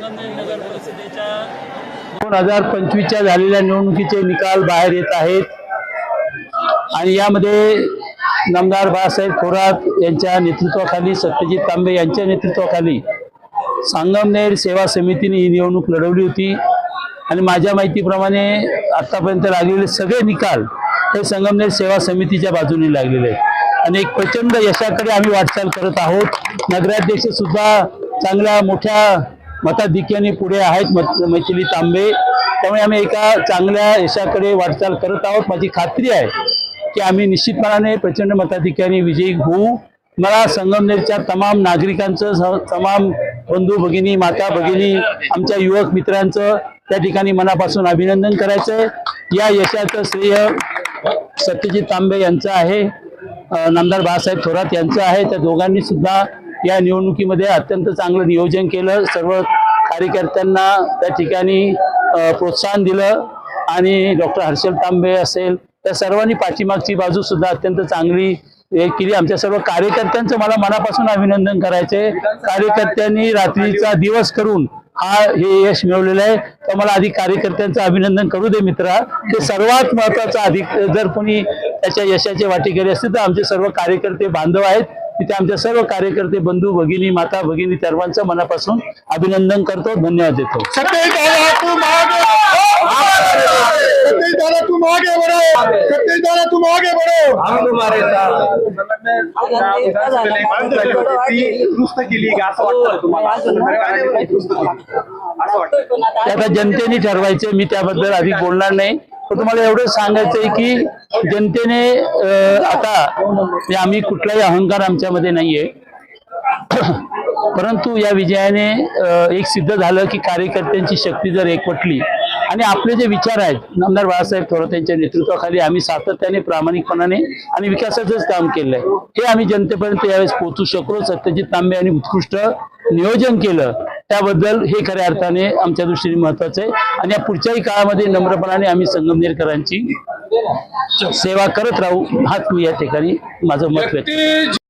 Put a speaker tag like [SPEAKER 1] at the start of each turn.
[SPEAKER 1] संगमनेर नगर परिषदेच्या
[SPEAKER 2] 2025च्या झालेल्या निवडणुकीचे निकाल बाहेर येत आहेत आणि यामध्ये नामदार बाळासाहेब थोरात यांच्या नेतृत्वाखाली, सत्यजित तांबे यांच्या नेतृत्वाखाली संगमनेर सेवा समितीने ही निवडणूक लढवली होती आणि माझ्या माहितीप्रमाणे आतापर्यंत लागलेले सगळे निकाल हे संगमनेर सेवा समितीच्या बाजूने लागलेले आहेत आणि एक प्रचंड यशाकडे आम्ही वाटचाल करत आहोत। नगराध्यक्ष सुद्धा चांगल्या मोठ्या मताधिक्याने पुढे आहेत, मैथिली तांबे, त्यामुळे आम्ही एका चांगल्या यशाकडे वाटचाल करत आहोत। माझी खात्री आहे की आम्ही निश्चितपणाने प्रचंड मताधिक्याने विजयी होऊ। मला संगमनेरच्या तमाम नागरिकांचं, तमाम बंधू भगिनी, माता भगिनी, आमच्या युवक मित्रांचं त्या ठिकाणी मनापासून अभिनंदन करायचंय। या यशाचं श्रेय सत्यजित तांबे यांचं आहे, नामदार बाळासाहेब थोरात यांचं आहे। त्या दोघांनी सुद्धा या निवडणुकीमध्ये अत्यंत चांगलं नियोजन केलं, सर्व कार्यकर्त्यांना त्या ठिकाणी प्रोत्साहन दिलं आणि डॉक्टर हर्षल तांबे असेल त्या सर्वांनी पाठीमागची बाजू सुद्धा अत्यंत चांगली केली। आमच्या सर्व कार्यकर्त्यांचं मला मनापासून अभिनंदन करायचंय। कार्यकर्त्यांनी रात्रीचा दिवस करून हे यश मिळवलेलं आहे, तर मला आधी कार्यकर्त्यांचं अभिनंदन करू दे मित्रा। ते सर्वात महत्वाचं, अधिक जर कोणी त्याच्या यशाचे वाटेकरी असतील तर आमचे सर्व कार्यकर्ते बांधव आहेत। तिथे आमच्या सर्व कार्यकर्ते, बंधू भगिनी, माता भगिनी सर्वांचं मनापासून अभिनंदन करतो, धन्यवाद देतो।
[SPEAKER 3] तुम आगे बढ़ो, हम तुम्हारे साथ।
[SPEAKER 2] आता जनतेने ठरवायचं, मी त्याबद्दल अधिक बोलणार नाही। पण तुम्हाला एवढं सांगायचंय की जनतेने आता आम्ही कुठलाही अहंकार आमच्यामध्ये नाहीये, परंतु या विजयाने एक सिद्ध झालं की कार्यकर्त्यांची शक्ती जर एकवटली आणि आपले जे विचार आहेत, नामदार बाळासाहेब थोरात यांच्या नेतृत्वाखाली आम्ही सातत्याने, प्रामाणिकपणाने आणि विकासाचंच काम केलंय, हे आम्ही जनतेपर्यंत यावेळेस पोहोचू शकलो। सत्यजित तांबे यांनी उत्कृष्ट नियोजन केलं, त्याबद्दल हे खऱ्या अर्थाने आमच्या दृष्टीने महत्वाचं आहे आणि या पुढच्याही काळामध्ये नम्रपणाने आम्ही संगमनेरकरांची सेवा करत राहू, हाच मी या ठिकाणी माझं मत व्यक्त